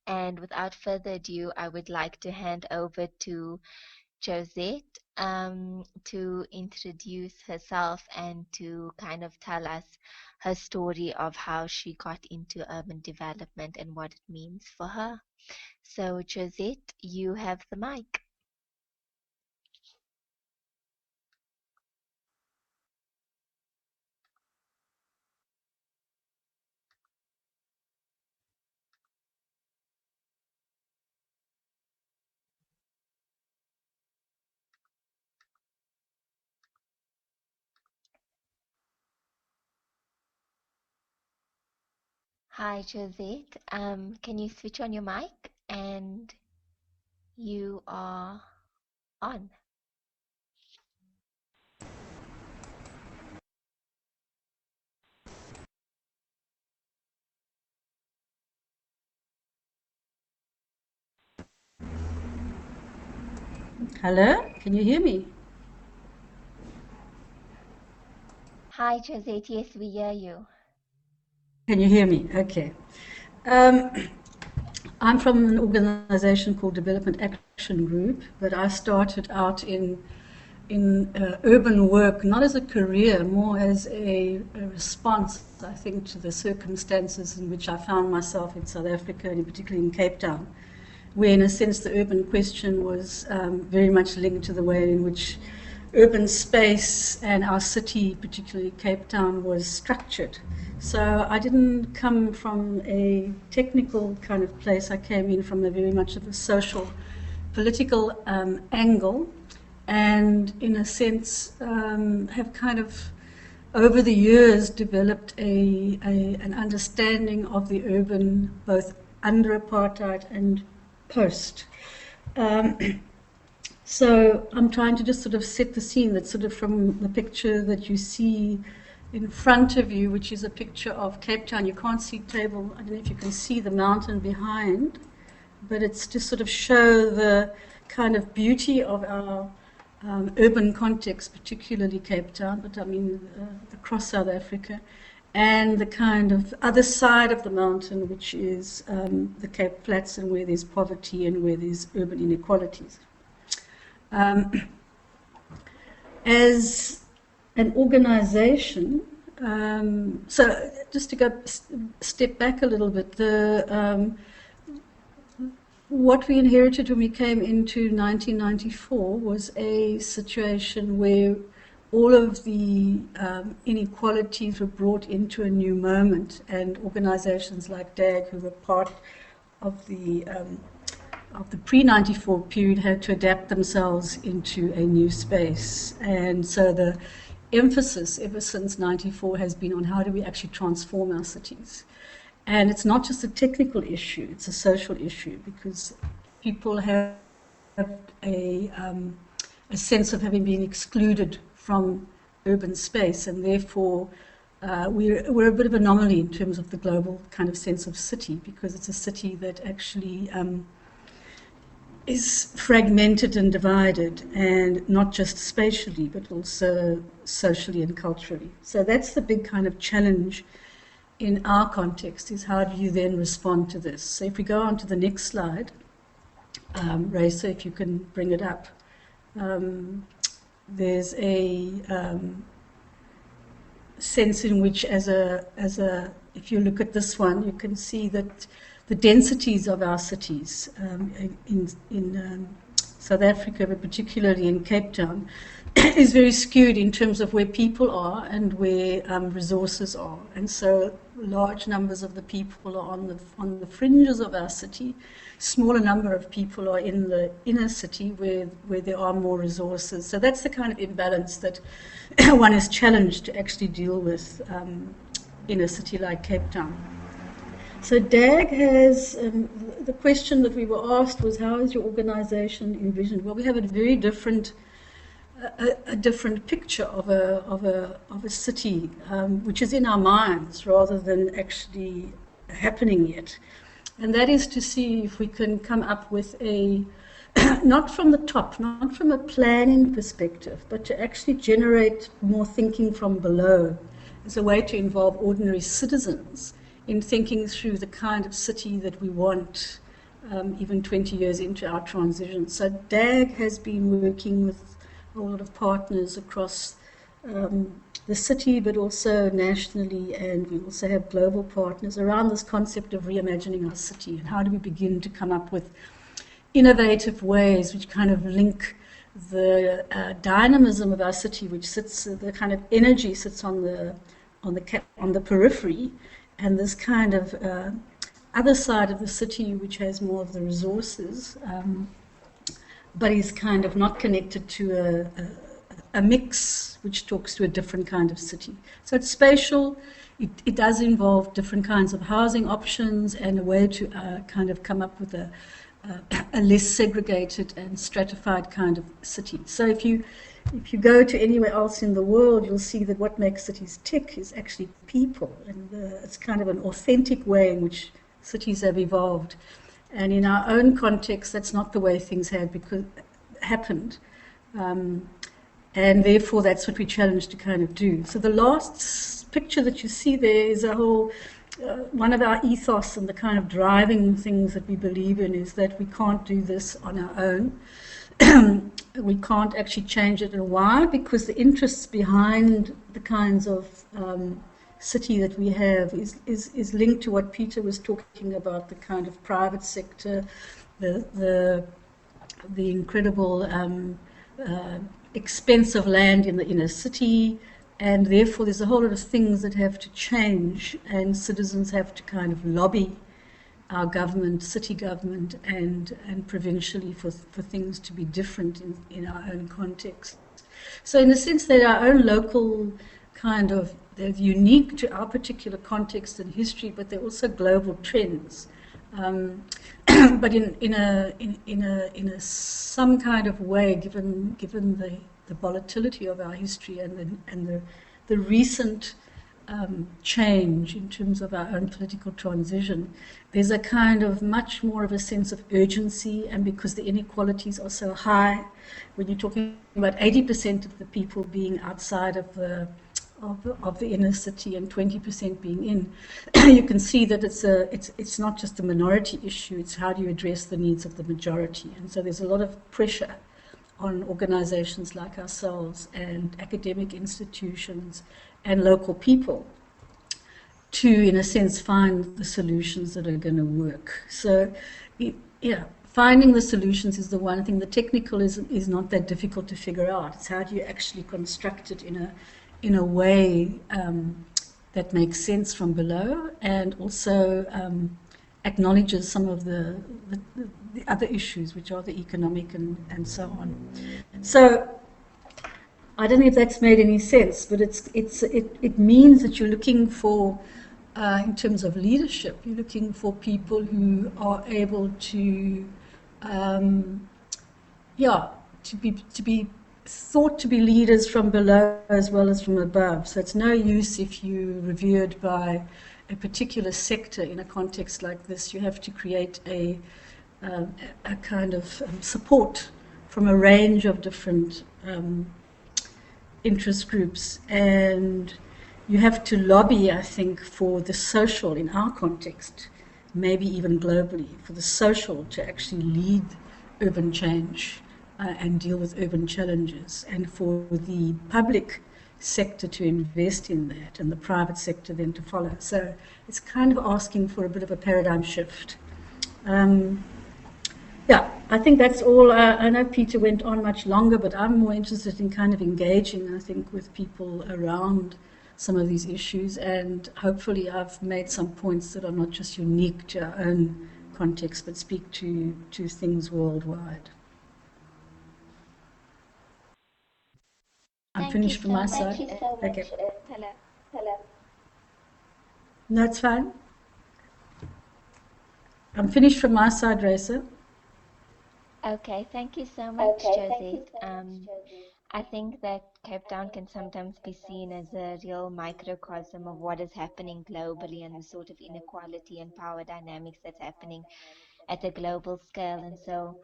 And without further ado, I would like to hand over to Josette to introduce herself and to kind of tell us her story of how she got into urban development and what it means for her. So, Josette, you have the mic. Hi, Josette. Can you switch on your mic? And you are on. Hello, can you hear me? Hi, Josette. Yes, we hear you. Can you hear me? Okay. Um, I'm from an organization called Development Action Group, but I started out in urban work, not as a career, more as a response, I think, to the circumstances in which I found myself in South Africa, and particularly in Cape Town, where, in a sense, the urban question was very much linked to the way in which urban space and our city, particularly Cape Town, was structured. So I didn't come from a technical kind of place. I came in from a very much of a social, political angle, and in a sense have kind of over the years developed an understanding of the urban, both under apartheid and post. Um, so I'm trying to just sort of set the scene, that sort of from the picture that you see in front of you, which is a picture of Cape Town. You can't see Table, I don't know if you can see the mountain behind, but it's to sort of show the kind of beauty of our urban context, particularly Cape Town, but I mean across South Africa, and the kind of other side of the mountain, which is the Cape Flats, and where there's poverty and where there's urban inequalities. Um, as an organization, so just to go step back a little bit, what we inherited when we came into 1994 was a situation where all of the inequalities were brought into a new moment, and organizations like DAG, who were part of the pre-94 period, had to adapt themselves into a new space. And so the emphasis ever since 94 has been on how do we actually transform our cities. And it's not just a technical issue, it's a social issue, because people have a sense of having been excluded from urban space, and therefore we're a bit of an anomaly in terms of the global kind of sense of city, because it's a city that actually is fragmented and divided, and not just spatially, but also socially and culturally. So that's the big kind of challenge in our context, is how do you then respond to this? So if we go on to the next slide, Raisa, if you can bring it up. There's a sense in which if you look at this one, you can see that the densities of our cities in South Africa, but particularly in Cape Town, is very skewed in terms of where people are and where resources are. And so large numbers of the people are on the fringes of our city. Smaller number of people are in the inner city where there are more resources. So that's the kind of imbalance that one is challenged to actually deal with in a city like Cape Town. So DAG has, the question that we were asked was, how is your organization envisioned? Well, we have a very different picture of a city, which is in our minds rather than actually happening yet. And that is to see if we can come up with not from the top, not from a planning perspective, but to actually generate more thinking from below as a way to involve ordinary citizens in thinking through the kind of city that we want, even 20 years into our transition. So DAG has been working with a lot of partners across the city, but also nationally, and we also have global partners around this concept of reimagining our city and how do we begin to come up with innovative ways which kind of link the dynamism of our city, which sits, the kind of energy sits on the periphery, and this kind of other side of the city, which has more of the resources, but is kind of not connected to a mix which talks to a different kind of city. So it's spatial. It does involve different kinds of housing options and a way to kind of come up with a less segregated and stratified kind of city. So if you go to anywhere else in the world, you'll see that what makes cities tick is actually people, and it's kind of an authentic way in which cities have evolved. And in our own context, that's not the way things have happened. And therefore, that's what we challenge to kind of do. So the last picture that you see there is a whole, one of our ethos and the kind of driving things that we believe in is that we can't do this on our own. We can't actually change it. And why? Because the interests behind the kinds of city that we have is linked to what Peter was talking about, the kind of private sector, the incredible expense of land in the inner city, and therefore there's a whole lot of things that have to change, and citizens have to kind of lobby our government, city government, and provincially for things to be different in our own context. So in a sense, they're our own local kind of, they're unique to our particular context and history, but they're also global trends. But in a some kind of way, given the volatility of our history and the recent change in terms of our own political transition, there's a kind of much more of a sense of urgency, and because the inequalities are so high, when you're talking about 80% of the people being outside of the inner city and 20% being in, you can see that it's not just a minority issue, it's how do you address the needs of the majority. And so there's a lot of pressure on organizations like ourselves and academic institutions and local people to, in a sense, find the solutions that are going to work. So, yeah, finding the solutions is the one thing. The technical is not that difficult to figure out. It's how do you actually construct it in a way that makes sense from below, and also acknowledges some of the other issues, which are the economic and so on. So I don't know if that's made any sense, but it means that you're looking for, in terms of leadership, you're looking for people who are able to, to be thought to be leaders from below as well as from above. So it's no use if you're revered by a particular sector in a context like this. You have to create a kind of support from a range of different interest groups, and you have to lobby, I think, for the social in our context, maybe even globally, for the social to actually lead urban change and deal with urban challenges, and for the public sector to invest in that and the private sector then to follow. So it's kind of asking for a bit of a paradigm shift. Yeah, I think that's all. I know Peter went on much longer, but I'm more interested in kind of engaging, I think, with people around some of these issues, and hopefully I've made some points that are not just unique to our own context, but speak to things worldwide. I'm Thank you finished from so my much. side. Okay. Hello. No, it's fine. I'm finished from my side, Racer. Okay, thank you so much, Josette. I think that Cape Town can sometimes be seen as a real microcosm of what is happening globally and the sort of inequality and power dynamics that's happening at a global scale. And so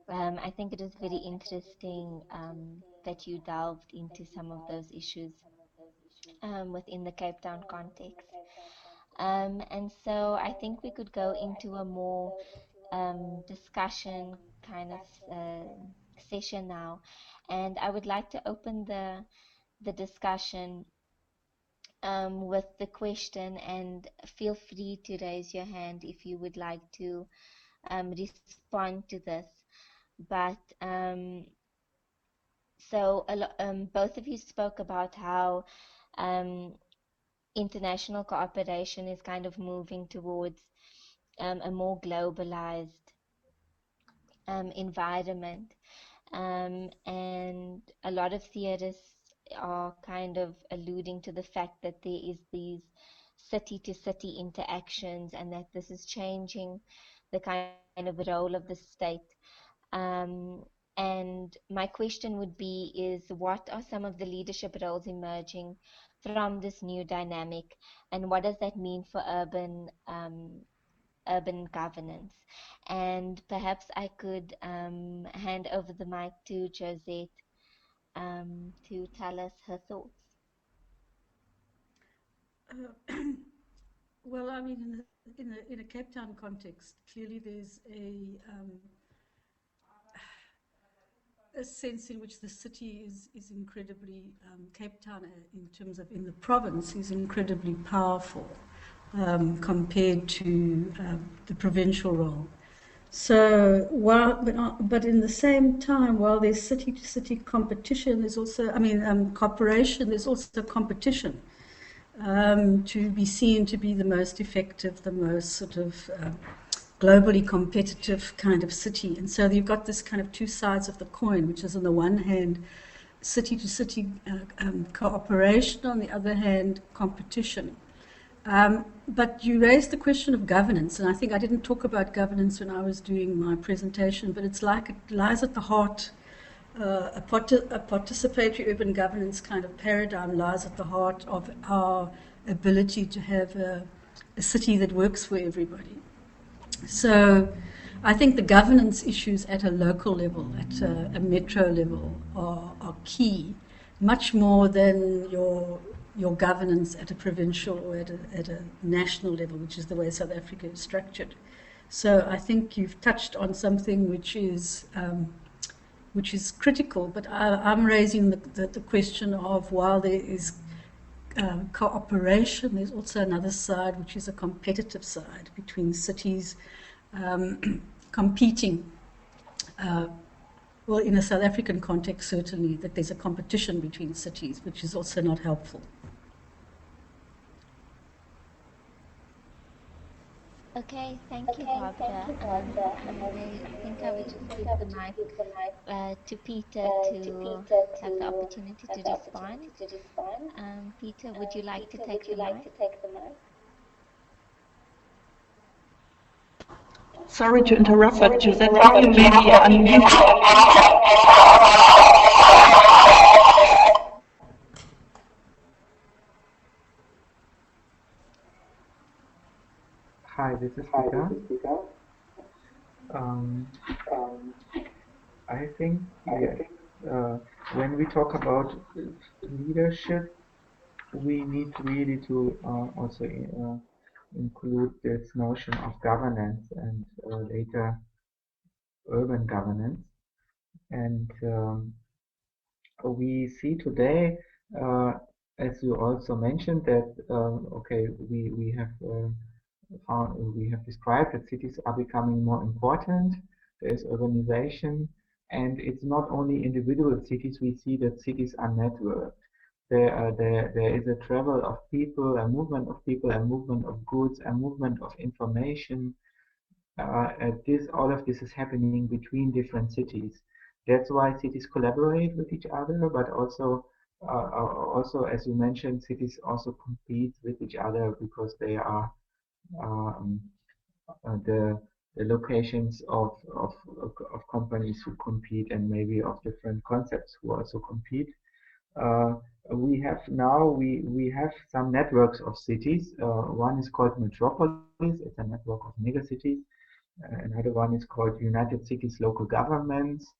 I think it is very interesting that you delved into some of those issues within the Cape Town context. And so I think we could go into a more discussion kind of session now. And I would like to open the discussion with the question, and feel free to raise your hand if you would like to respond to this. But both of you spoke about how um, international cooperation is kind of moving towards a more globalized environment. And a lot of theorists are kind of alluding to the fact that there is these city to city interactions, and that this is changing the kind of role of the state. Um, and my question would be is, what are some of the leadership roles emerging from this new dynamic, and what does that mean for urban governance? And perhaps I could hand over the mic to Josette to tell us her thoughts. Uh, well, I mean, in a Cape Town context, clearly there's a sense in which the city is incredibly, Cape Town in terms of in the province is incredibly powerful compared to the provincial role. So but in the same time, while there's city to city competition, there's also, cooperation, there's also competition to be seen to be the most effective, the most sort of globally competitive kind of city. And so you've got this kind of two sides of the coin, which is on the one hand, city to city cooperation, on the other hand, competition. But you raised the question of governance, and I think I didn't talk about governance when I was doing my presentation, but it's like it lies at the heart. A participatory urban governance kind of paradigm lies at the heart of our ability to have a city that works for everybody. So I think the governance issues at a local level, at a metro level, are key, much more than your governance at a provincial or at a national level, which is the way South Africa is structured. So I think you've touched on something which is critical, but I'm raising the question of, while there is cooperation, there's also another side, which is a competitive side between cities competing. Well, in a South African context, certainly, that there's a competition between cities, which is also not helpful. Okay, thank you, Barbara. I think I would just give the mic to Peter to have the opportunity to respond. Peter, would you like to take the mic? Sorry to interrupt, but Josette, are you maybe unmuted? Hi, this is Peter. Um, I think when we talk about leadership, we need really to also include this notion of governance and later urban governance. And we see today, as you also mentioned, that okay, we have described that cities are becoming more important. There's urbanization, and it's not only individual cities. We see that cities are networked. There is a travel of people, a movement of people, a movement of goods, a movement of information. All of this is happening between different cities. That's why cities collaborate with each other, but also, as you mentioned, cities also compete with each other because they are um, the locations of companies who compete, and maybe of different concepts who also compete. Uh, we have some networks of cities. One is called metropolis. It's a network of megacities. Another one is called United Cities Local Governments.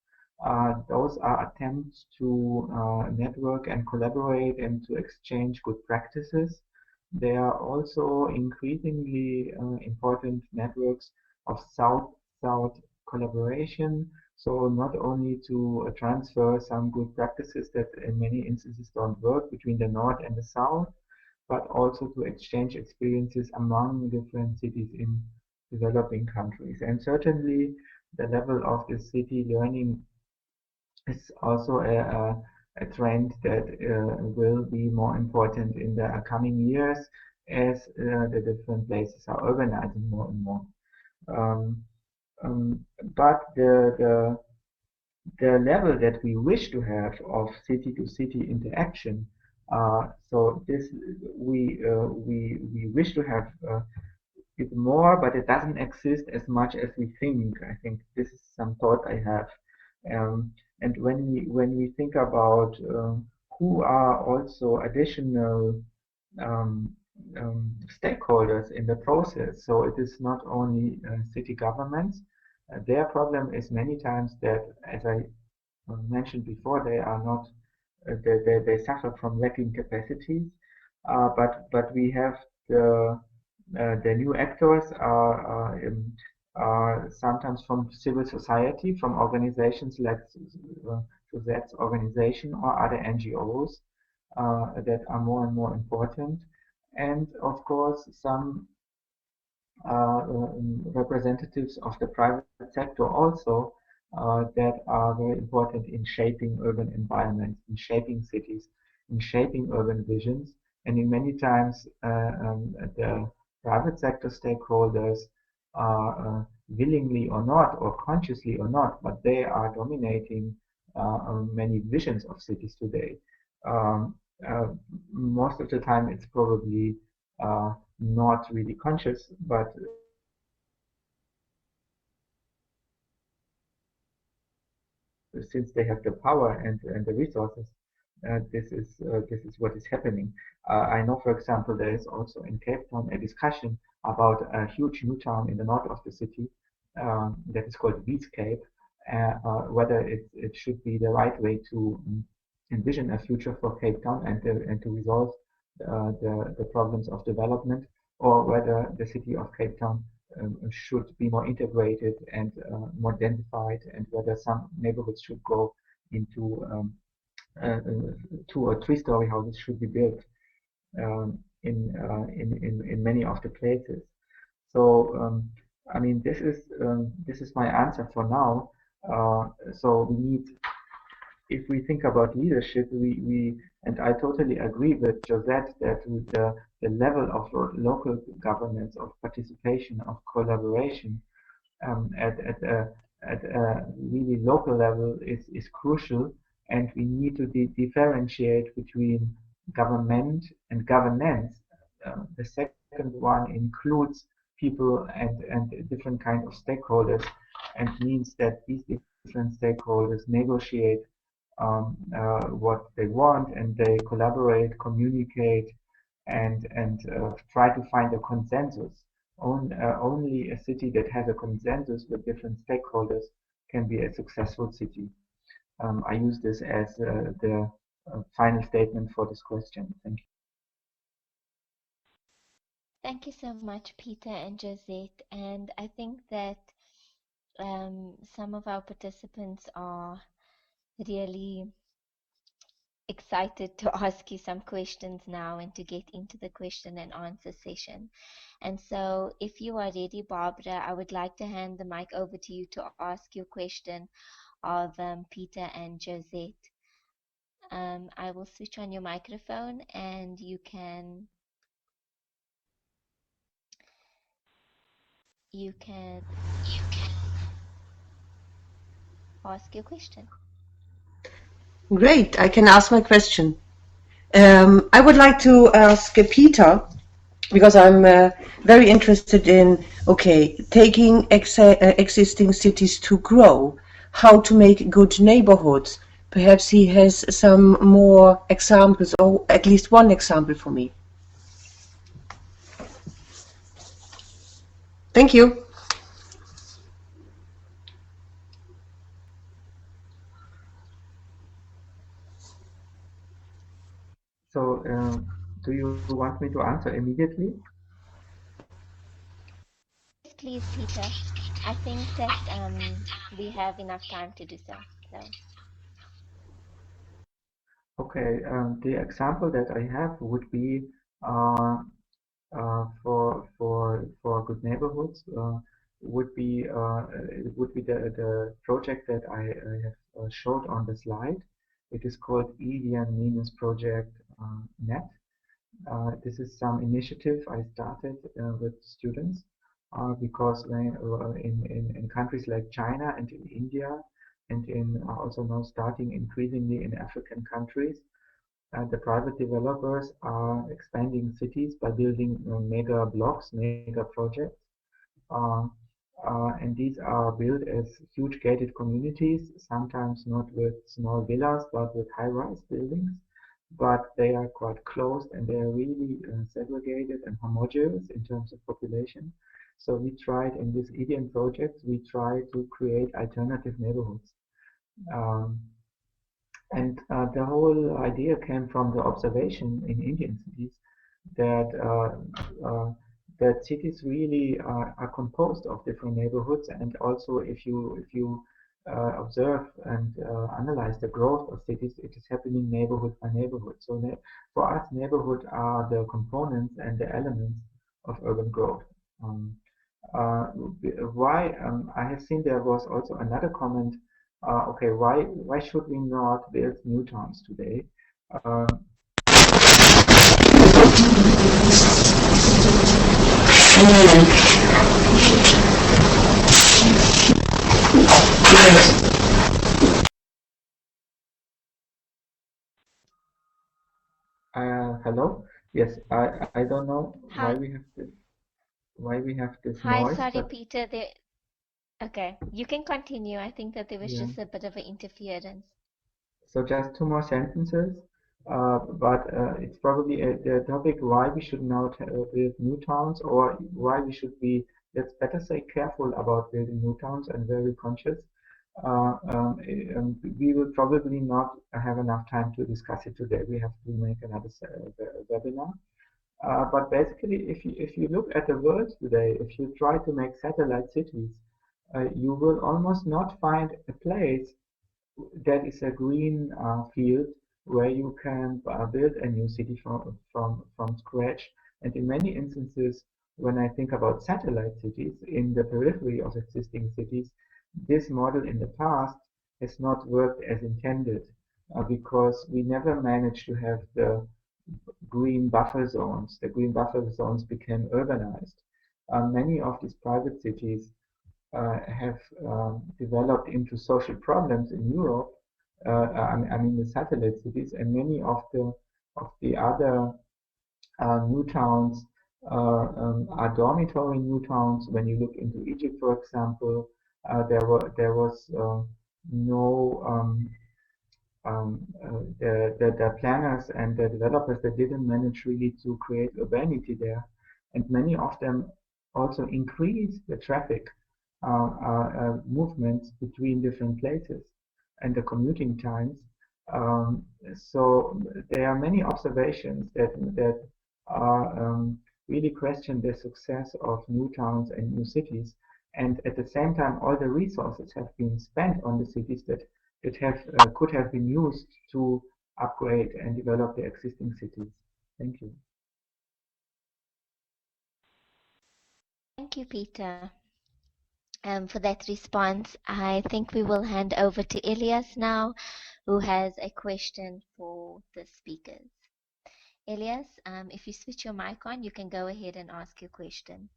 Those are attempts to network and collaborate and to exchange good practices. There are also increasingly important networks of South-South collaboration. So not only to transfer some good practices that in many instances don't work between the North and the South, but also to exchange experiences among different cities in developing countries. And certainly the level of the city learning is also a trend that will be more important in the coming years as the different places are urbanizing more and more. Um, but the level that we wish to have of city-to-city interaction, so this we wish to have it more, but it doesn't exist as much as we think. I think this is some thought I have. And when we think about who are also additional um, stakeholders in the process, so it is not only city governments. Their problem is many times that, as I mentioned before, they are not they suffer from lacking capacities. But we have the new actors are sometimes from civil society, from organizations like Josette's organization or other NGOs that are more and more important. And of course, some representatives of the private sector also that are very important in shaping urban environments, in shaping cities, in shaping urban visions. And in many times, the private sector stakeholders are willingly or not, or consciously or not, but they are dominating many visions of cities today. Um, uh, Most of the time, it's probably not really conscious, but since they have the power and the resources, this is what is happening. I know, for example, there is also in Cape Town a discussion about a huge new town in the north of the city that is called Cape, whether it should be the right way to envision a future for Cape Town and to resolve the problems of development, or whether the city of Cape Town should be more integrated and more densified, and whether some neighborhoods should go into 2 or 3 story houses should be built in many of the places. So I mean, this is my answer for now. So we need, if we think about leadership, we and I totally agree with Josette that with the level of local governance, of participation, of collaboration at a really local level is crucial, and we need to differentiate between government and governance. The second one includes people and different kind of stakeholders, and means that these different stakeholders negotiate what they want, and they collaborate, communicate, and try to find a consensus. Only a city that has a consensus with different stakeholders can be a successful city. I use this as the final statement for this question. Thank you. Thank you so much, Peter and Josette. And I think that some of our participants are really excited to ask you some questions now and to get into the question and answer session. And so, if you are ready, Barbara, I would like to hand the mic over to you to ask your question of Peter and Josette. I will switch on your microphone and you can ask your question. Great, I can ask my question. I would like to ask Peter, because I'm very interested in, okay, taking existing cities to grow, how to make good neighborhoods. Perhaps he has some more examples, or at least one example for me. Thank you. So Do you want me to answer immediately? Yes, please, Peter. I think that we have enough time to do so. So, Okay, the example that I have would be uh, for good neighborhoods would be the project that I have showed on the slide. It is called EDN Project Net. This is some initiative I started with students because in countries like China and in India and in also now starting increasingly in African countries, the private developers are expanding cities by building mega blocks, mega projects. Uh, and these are built as huge gated communities, sometimes not with small villas, but with high-rise buildings. But they are quite closed and they are really segregated and homogeneous in terms of population. So we tried in this EDM project, we try to create alternative neighborhoods. Um, and the whole idea came from the observation in Indian cities that that cities really are composed of different neighborhoods, and also if you observe and analyze the growth of cities, it is happening neighborhood by neighborhood. So for us, neighborhood are the components and the elements of urban growth. Um, uh, why I have seen there was also another comment. Okay, why should we not build new towns today? Uh, hello. Yes, I don't know hi, why we have this hi, noise, sorry, but Peter. There. Okay, you can continue. I think that there was yeah. just a bit of an interference. So just two more sentences. But it's probably the topic why we should not build new towns, or why we should be, let's better say, careful about building new towns and very conscious. We will probably not have enough time to discuss it today. We have to make another webinar. But basically, if you look at the world today, if you try to make satellite cities, you will almost not find a place that is a green field where you can build a new city from scratch. And in many instances, when I think about satellite cities in the periphery of existing cities, this model in the past has not worked as intended because we never managed to have the green buffer zones. The green buffer zones became urbanized. Many of these private cities have developed into social problems in Europe. I mean, the satellite cities, and many of the other new towns are dormitory new towns. When you look into Egypt, for example, there was no the planners and the developers that didn't manage really to create urbanity there, and many of them also increase the traffic movements between different places and the commuting times. So there are many observations that are really question the success of new towns and new cities. And at the same time, all the resources have been spent on the cities that have could have been used to upgrade and develop the existing cities. Thank you. Thank you, Peter, for that response. I think we will hand over to Elias now, who has a question for the speakers. Elias, if you switch your mic on, you can go ahead and ask your question.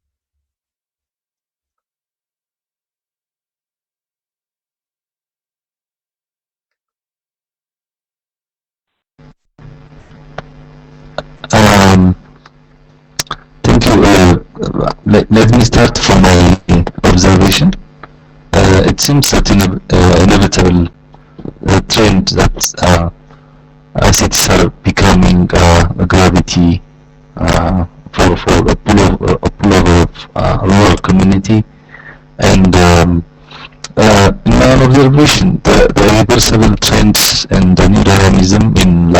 Um, Thank you. Let me start from my observation. It seems that inevitable trend that cities are becoming a gravity for a pullover of rural community. And in my observation, the irreversible trends and the new dynamism in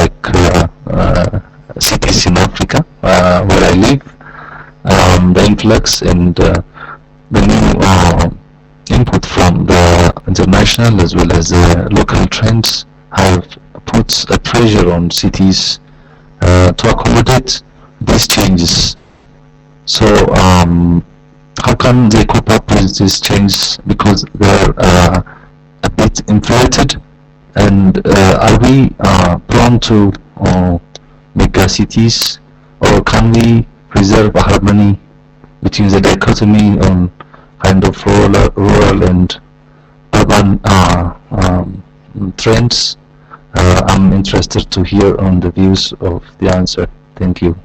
cities in Africa where I live. The influx and the new input from the international as well as local trends have put a pressure on cities to accommodate these changes. So how can they cope up with these changes? Because they're a bit inflated, and are we prone to mega cities, or can we preserve a harmony between the dichotomy on kind of rural and urban trends? I'm interested to hear on the views of the answer. Thank you.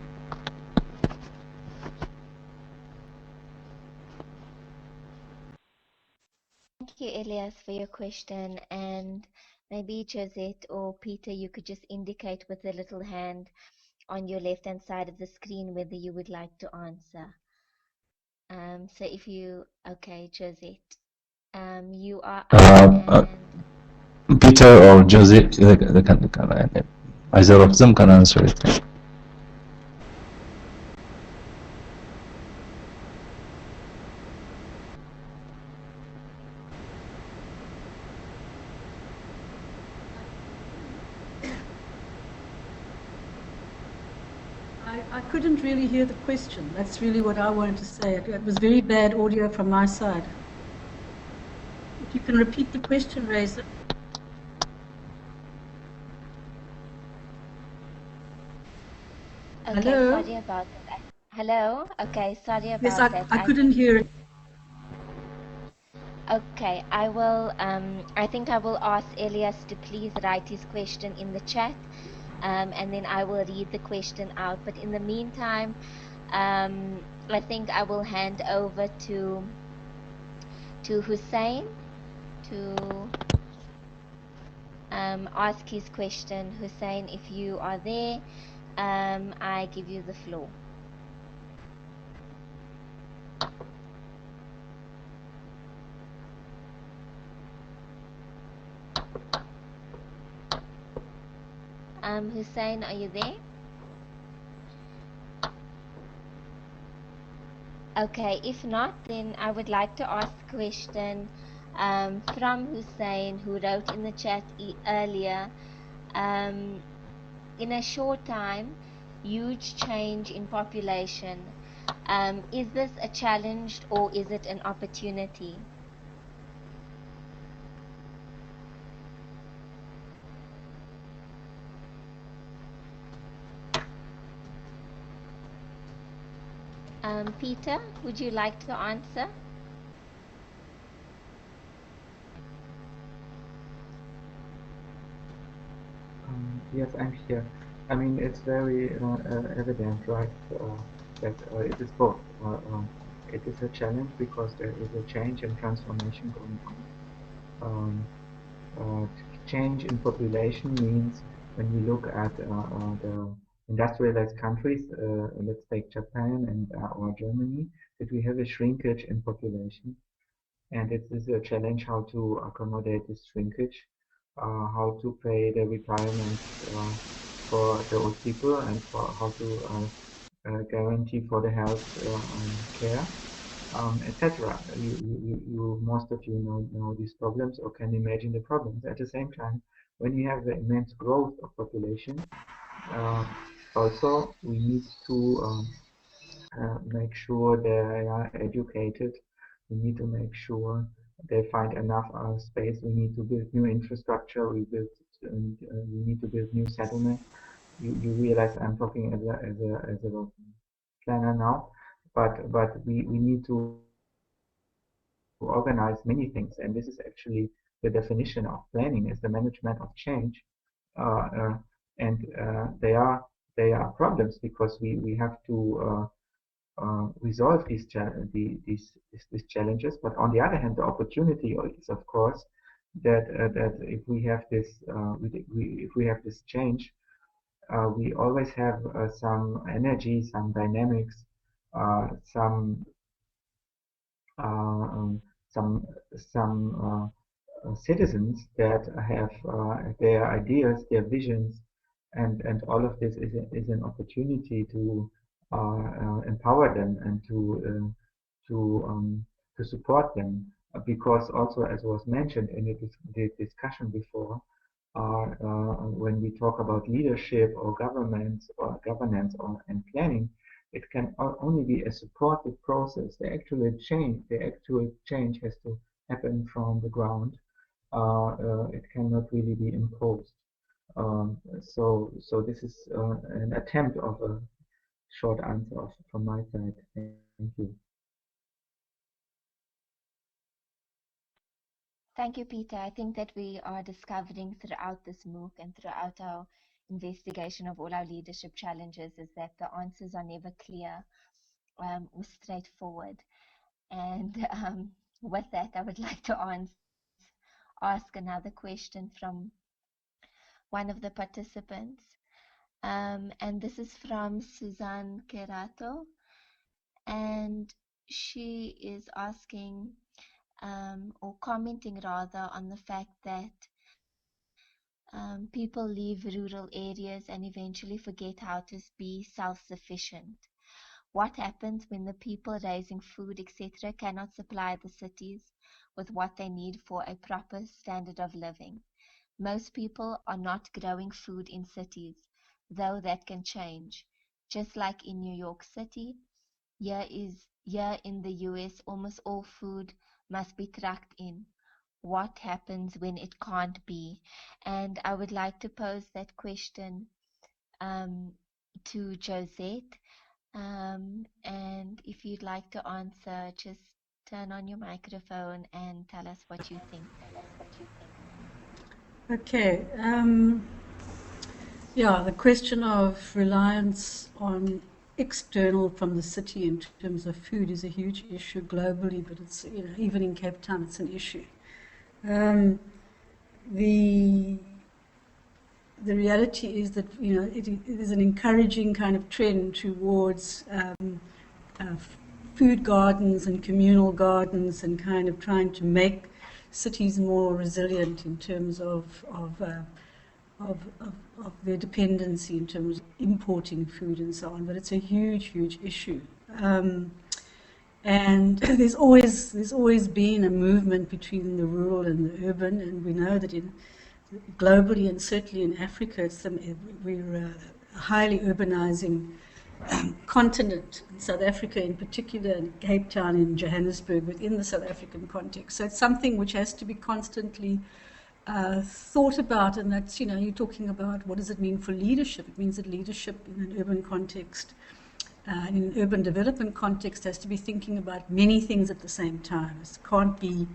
Thank you, Elias, for your question. And maybe Josette or Peter, you could just indicate with the little hand on your left-hand side of the screen whether you would like to answer. So if you, okay, Josette, you are up and Peter or Jose, either of them can answer it. I couldn't really hear the question. That's really what I wanted to say. It was very bad audio from my side. If you can repeat the question, raise it. okay, Hello? sorry about that. Hello? Okay, sorry about Yes, that. I couldn't hear it. Okay, I will, I think I will ask Elias to please write his question in the chat, and then I will read the question out. But in the meantime, I think I will hand over to Hussein to ask his question. Hussein, if you are there, I give you the floor. Hussein, are you there? Okay, if not, then I would like to ask a question from Hussein, who wrote in the chat earlier. In a short time, huge change in population. Is this a challenge or is it an opportunity? Peter, would you like to answer? Yes, I'm here. I mean, it's very evident, right, that it is both. It is a challenge because there is a change and transformation going on. Change in population means when we look at the industrialized countries, let's take Japan and or Germany, that we have a shrinkage in population. And it is a challenge how to accommodate this shrinkage, how to pay the retirements for the old people, and for how to guarantee for the health care, etc. Most of you know these problems or can imagine the problems. At the same time, when you have the immense growth of population, also we need to make sure they are educated. We need to make sure they find enough space. We need to build new infrastructure. We need to build new settlements. You realize I'm talking as a planner now, but we need to organize many things, and this is actually the definition of planning is the management of change. Uh, uh, and they are problems because we have to resolve these challenges. But on the other hand, the opportunity is, of course, that if we have this if we have this change, we always have some energy, some dynamics, some uh, um, some some citizens that have their ideas, their visions, and all of this is an opportunity to empower them and to to support them, because also, as was mentioned in the discussion before, when we talk about leadership or governments or governance or and planning, it can only be a supportive process. The actual change has to happen from the ground. It cannot really be imposed. So this is an attempt of a short answer from my side. Thank you. Thank you, Peter. I think that we are discovering throughout this MOOC and throughout our investigation of all our leadership challenges is that the answers are never clear or straightforward. And with that, I would like to ask another question from one of the participants. And this is from Suzanne Kerato. And she is asking or commenting rather on the fact that people leave rural areas and eventually forget how to be self-sufficient. What happens when the people raising food, etc., cannot supply the cities with what they need for a proper standard of living? Most people are not growing food in cities, though that can change. Just like in New York City, here in the US, almost all food must be trucked in. What happens when it can't be? And I would like to pose that question to Josette. And if you'd like to answer, just turn on your microphone and tell us what you think. Okay. Yeah, the question of reliance on external from the city in terms of food is a huge issue globally, but it's, you know, even in Cape Town, it's an issue. The reality is that, you know, it is an encouraging kind of trend towards food gardens and communal gardens and kind of trying to make cities more resilient in terms of their dependency in terms of importing food and so on. But it's a huge, huge issue. And there's always been a movement between the rural and the urban, and we know that globally and certainly in Africa, we're a highly urbanizing continent, in South Africa in particular, and Cape Town in Johannesburg within the South African context. So it's something which has to be constantly thought about, and that's, you know, you're talking about what does it mean for leadership. It means that leadership in an urban context, in an urban development context, has to be thinking about many things at the same time. It can't be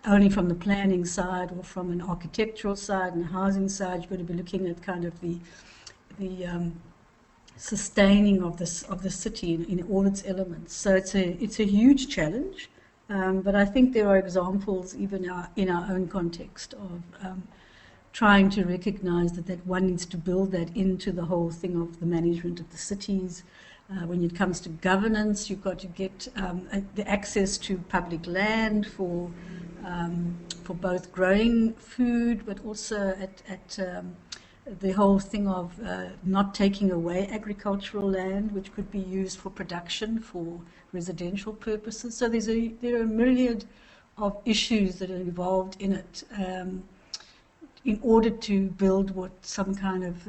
only from the planning side or from an architectural side and a housing side. You've got to be looking at kind of the sustaining of the city in all its elements. So it's a huge challenge, but I think there are examples even in our own context of trying to recognize that one needs to build that into the whole thing of the management of the cities. When it comes to governance, you've got to get the access to public land for both growing food, but also at the whole thing of not taking away agricultural land, which could be used for production for residential purposes. So there are a myriad of issues that are involved in it in order to build some kind of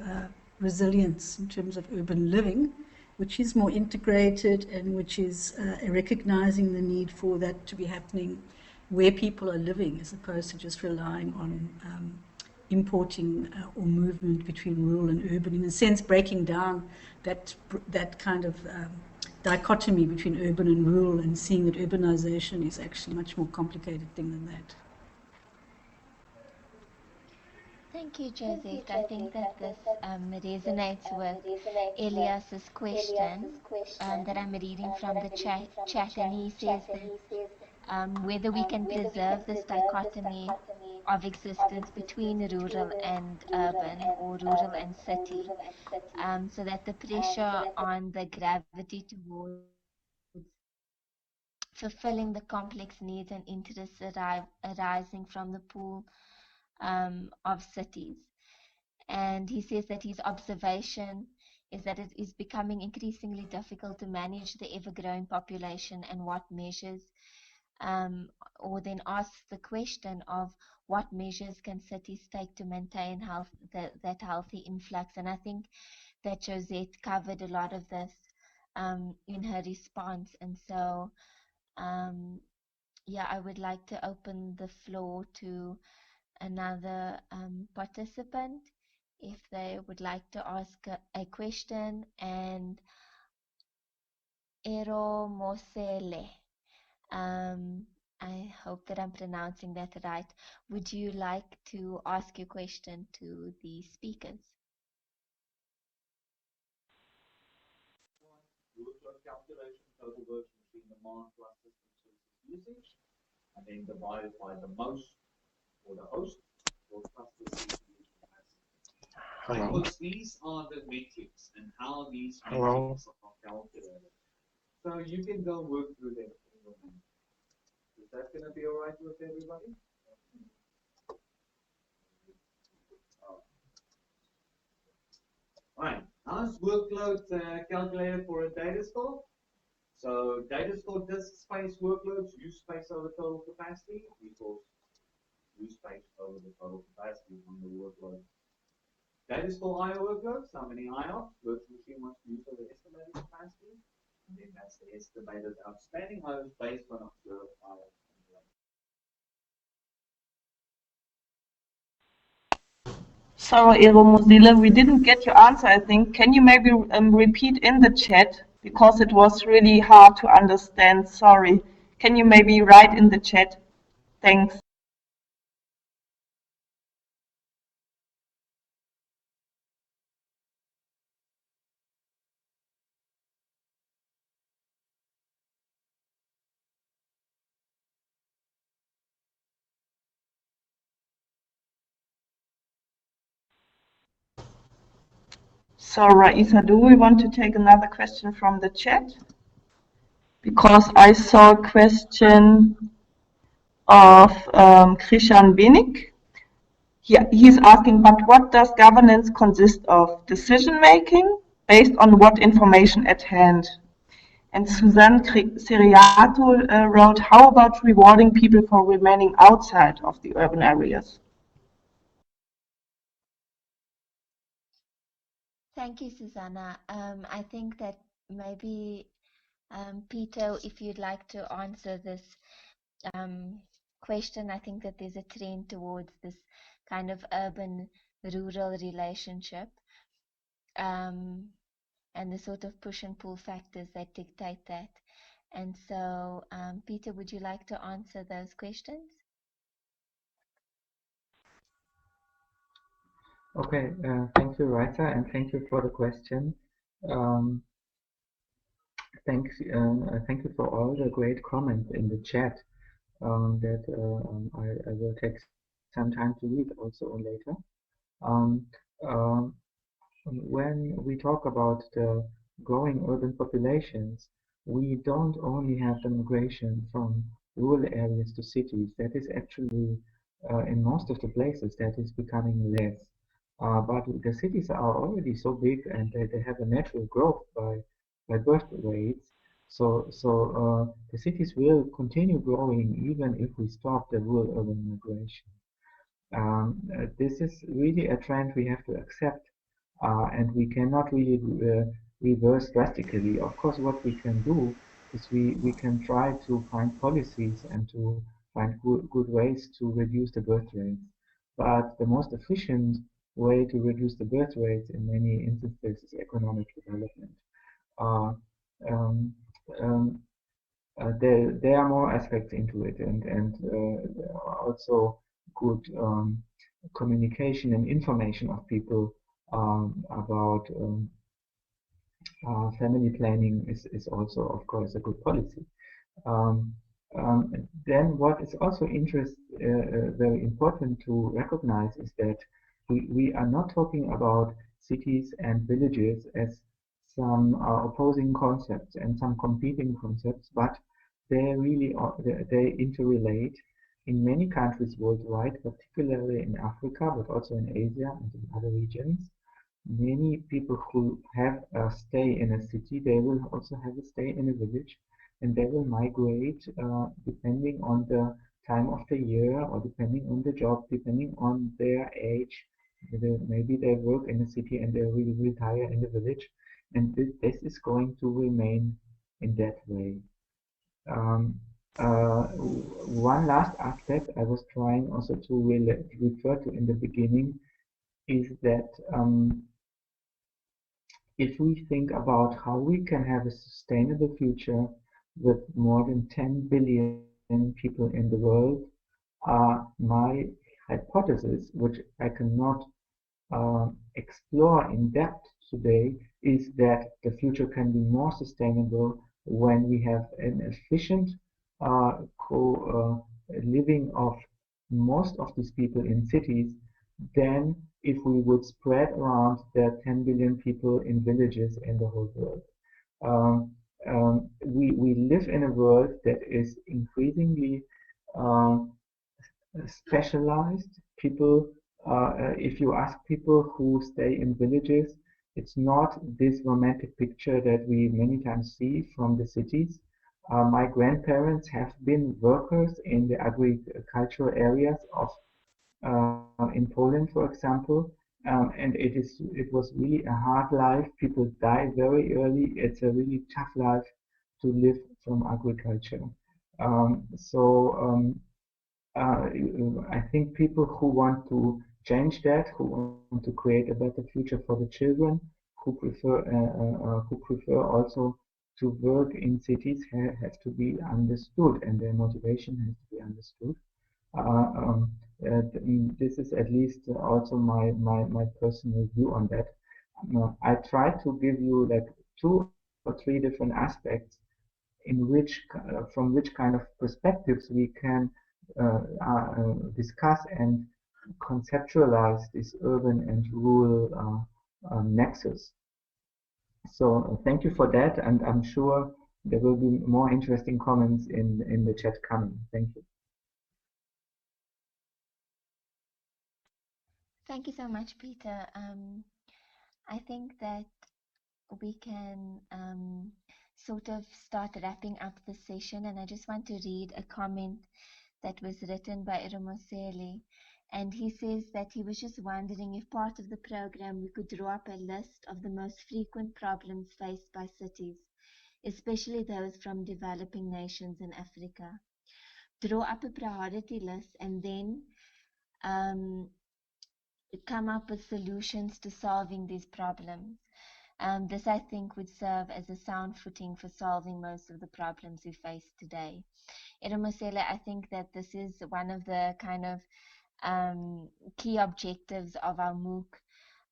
resilience in terms of urban living, which is more integrated and which is recognizing the need for that to be happening where people are living, as opposed to just relying on importing or movement between rural and urban, in a sense breaking down that kind of dichotomy between urban and rural, and seeing that urbanization is actually a much more complicated thing than that. Thank you, Josette. I think that this resonates with Elias's question that I'm reading from the chat, and he says that whether we can preserve this dichotomy of existence between rural and urban or rural and city, so that the pressure on the gravity towards fulfilling the complex needs and interests arising from the pool of cities And he says that his observation is that it is becoming increasingly difficult to manage the ever-growing population, and what measures, or then asks the question of what measures can cities take to maintain that healthy influx. And I think that Josette covered a lot of this in her response. And so, yeah, I would like to open the floor to another participant if they would like to ask a question. And Ero Mosele, I hope that I'm pronouncing that right. Would you like to ask your question to the speakers? Workload calculation, total works between demand plus system services usage, and then divided by the most for the host or cluster CPU capacity. Because these are the metrics and how these metrics are calculated. So you can go work through them in your mind. Is that going to be all right with everybody? All right. How's workload calculated for a data store? So data store disk space workloads use space over total capacity equals use space over the total capacity on the workload. Data store I/O workloads, how many IOPS virtual machine wants to use over the estimated capacity, and then that's the estimated outstanding IOPS based on observed IOPS. Sorry, Ero Mozilla, we didn't get your answer, I think. Can you maybe repeat in the chat? Because it was really hard to understand. Sorry. Can you maybe write in the chat? Thanks. So, Raisa, do we want to take another question from the chat? Because I saw a question of Krishan Benik. He's asking, but what does governance consist of? Decision making based on what information at hand? And Suzanne Siriato wrote, how about rewarding people for remaining outside of the urban areas? Thank you, Susanna. I think that maybe, Peter, if you'd like to answer this question, I think that there's a trend towards this kind of urban-rural relationship, and the sort of push and pull factors that dictate that. And so, Peter, would you like to answer those questions? Okay, thank you, Rita, and thank you for the question. Thank you for all the great comments in the chat that I will take some time to read also later. When we talk about the growing urban populations, we don't only have the migration from rural areas to cities. That is actually in most of the places that is becoming less. But the cities are already so big and they have a natural growth by birth rates. So the cities will continue growing even if we stop the rural urban migration. This is really a trend we have to accept, and we cannot really reverse drastically. Of course, what we can do is we can try to find policies and to find good ways to reduce the birth rates. But the most efficient way to reduce the birth rates in many instances is economic development. Uh, um, um, there are more aspects into it, and also good communication and information of people about family planning is also, of course, a good policy. Um, then what is also very important to recognize is that we are not talking about cities and villages as some opposing concepts and some competing concepts, but they really they interrelate. in many countries worldwide, particularly in Africa, but also in Asia and in other regions, many people who have a stay in a city, they will also have a stay in a village, and they will migrate depending on the time of the year or depending on the job, depending on their age. Maybe they work in a city and they will retire in the village, and this is going to remain in that way. Um, One last aspect I was trying also to refer to in the beginning is that if we think about how we can have a sustainable future with more than 10 billion people in the world, my hypothesis, which I cannot explore in depth today, is that the future can be more sustainable when we have an efficient living of most of these people in cities than if we would spread around the 10 billion people in villages in the whole world. We live in a world that is increasingly um, specialized. If you ask people who stay in villages, it's not this romantic picture that we many times see from the cities. My grandparents have been workers in the agricultural areas of in Poland, for example, and it was really a hard life. People die very early. It's a really tough life to live from agriculture. So I think people who want to change that, who want to create a better future for the children, who prefer also to work in cities, have to be understood, and their motivation has to be understood. Uh, um, this is at least also my personal view on that. I try to give you like 2 or 3 different aspects in from which kind of perspectives we can discuss and conceptualize this urban and rural nexus. So thank you for that, and I'm sure there will be more interesting comments in the chat coming. Thank you. Thank you so much, Peter. I think that we can sort of start wrapping up the session, and I just want to read a comment that was written by Iromosele. And he says that he was just wondering if part of the program we could draw up a list of the most frequent problems faced by cities, especially those from developing nations in Africa. Draw up a priority list and then come up with solutions to solving these problems. This, I think, would serve as a sound footing for solving most of the problems we face today. Iromosele, I think that this is one of the kind of key objectives of our MOOC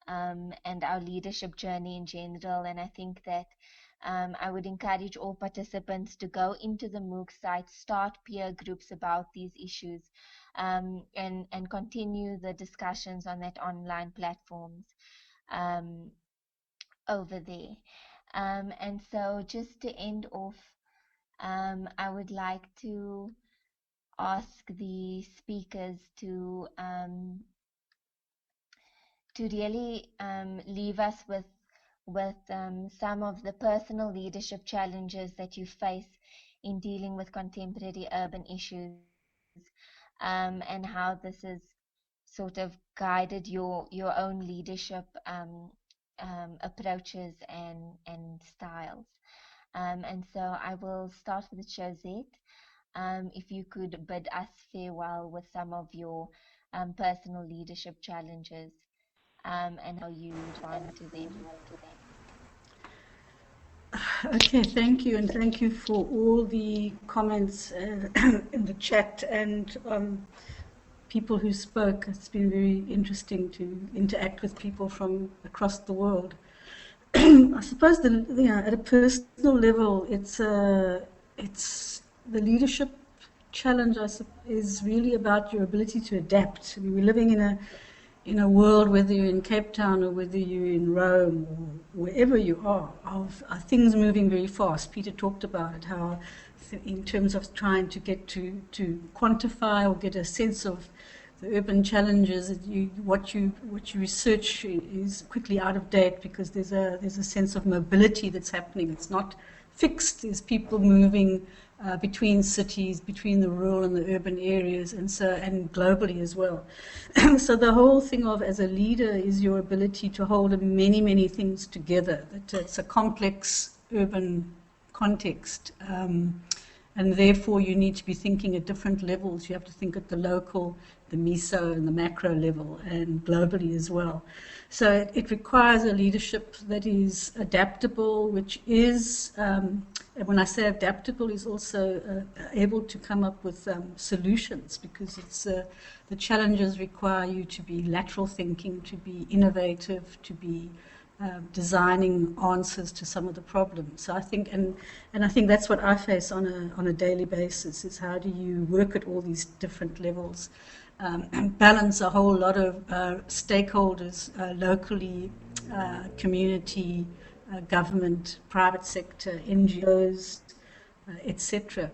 and our leadership journey in general. And I think that I would encourage all participants to go into the MOOC site, start peer groups about these issues, and continue the discussions on that online platforms over there. And so just to end off, I would like to ask the speakers to really leave us with some of the personal leadership challenges that you face in dealing with contemporary urban issues, and how this has sort of guided your own leadership approaches and styles. And so I will start with Josette. If you could bid us farewell with some of your personal leadership challenges and how you respond to them. Okay, thank you, and thank you for all the comments in the chat and people who spoke. It's been very interesting to interact with people from across the world. I suppose at a personal level, it's the leadership challenge is really about your ability to adapt. I mean, we're living in a world, whether you're in Cape Town or whether you're in Rome or wherever you are, of things moving very fast. Peter talked about it, how in terms of trying to get to quantify or get a sense of the urban challenges. What you research is quickly out of date because there's a sense of mobility that's happening. It's not fixed. There's people moving between cities, between the rural and the urban areas, and globally as well. So the whole thing of as a leader is your ability to hold many things together. That it's a complex urban context. And therefore, you need to be thinking at different levels. You have to think at the local, the meso, and the macro level, and globally as well. So it requires a leadership that is adaptable, which is, when I say adaptable, is also able to come up with solutions, because the challenges require you to be lateral thinking, to be innovative, to be designing answers to some of the problems. So I think, and I think that's what I face on a daily basis, is how do you work at all these different levels and balance a whole lot of stakeholders locally, community, government, private sector, NGOs, etc.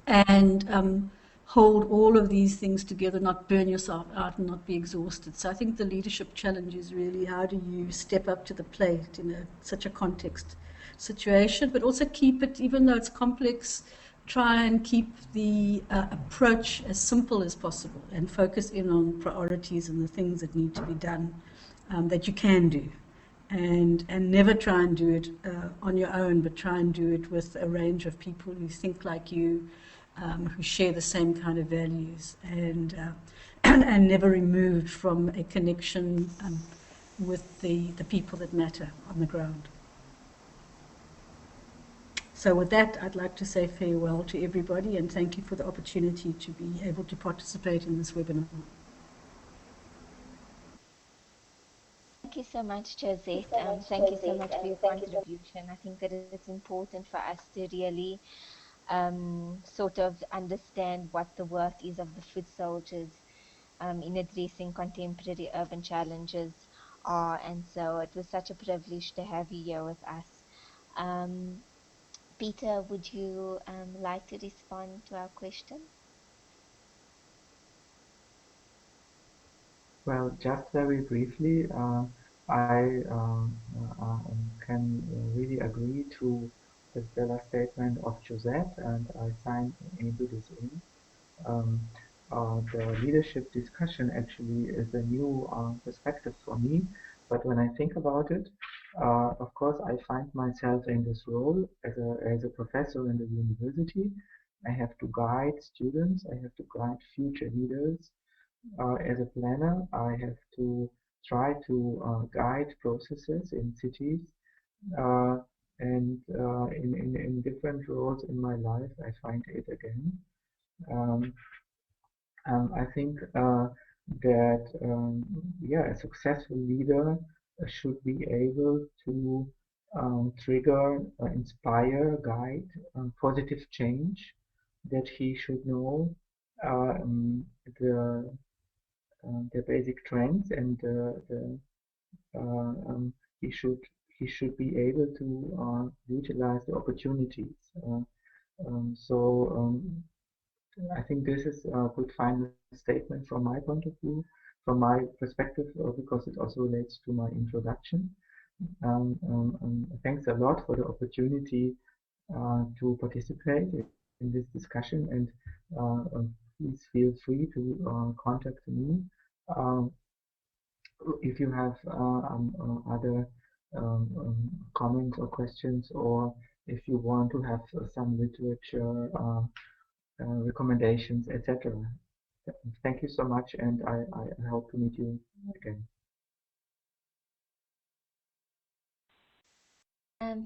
And hold all of these things together, not burn yourself out and not be exhausted. So I think the leadership challenge is really how do you step up to the plate in such a context situation, but also keep it, even though it's complex, try and keep the approach as simple as possible and focus in on priorities and the things that need to be done that you can do. And never try and do it on your own, but try and do it with a range of people who think like you, who share the same kind of values, and never removed from a connection with the people that matter on the ground. So with that, I'd like to say farewell to everybody and thank you for the opportunity to be able to participate in this webinar. Thank you so much, Josette. Thank you so much for your contribution. I think that it's important for us to really sort of understand what the work is of the foot soldiers in addressing contemporary urban challenges are. And so it was such a privilege to have you here with us. Peter, would you like to respond to our question? Well, just very briefly, I can really agree to the stellar statement of Josette, and I sign into this in. The leadership discussion actually is a new perspective for me, but when I think about it, of course, I find myself in this role as a professor in the university. I have to guide students, I have to guide future leaders. As a planner, I have to try to guide processes in cities, uh, and in different roles in my life, I find it again. Um, I think that yeah, a successful leader should be able to trigger, inspire, guide positive change. That he should know the the basic trends, and he should be able to utilize the opportunities. So I think this is a good final statement from my point of view, from my perspective, because it also relates to my introduction. Thanks a lot for the opportunity to participate in this discussion, and please feel free to contact me if you have other comments or questions, or if you want to have some literature recommendations, etc. Thank you so much, and I hope to meet you again.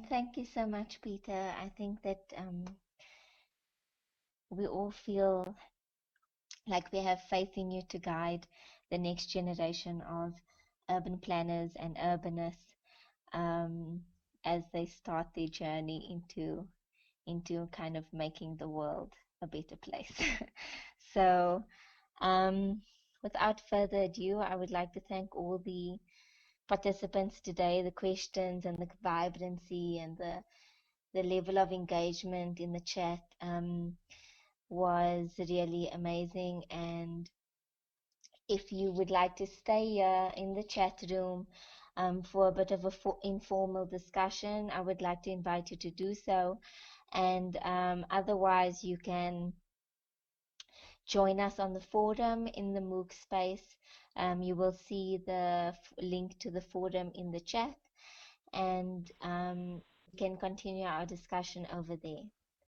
Thank you so much, Peter. I think that we all feel like we have faith in you to guide the next generation of urban planners and urbanists as they start their journey into kind of making the world a better place. So, without further ado, I would like to thank all the participants today, the questions and the vibrancy and the the level of engagement in the chat was really amazing. And if you would like to stay here in the chat room for a bit of a informal discussion, I would like to invite you to do so. And otherwise, you can join us on the forum in the MOOC space. You will see the link to the forum in the chat, and we can continue our discussion over there.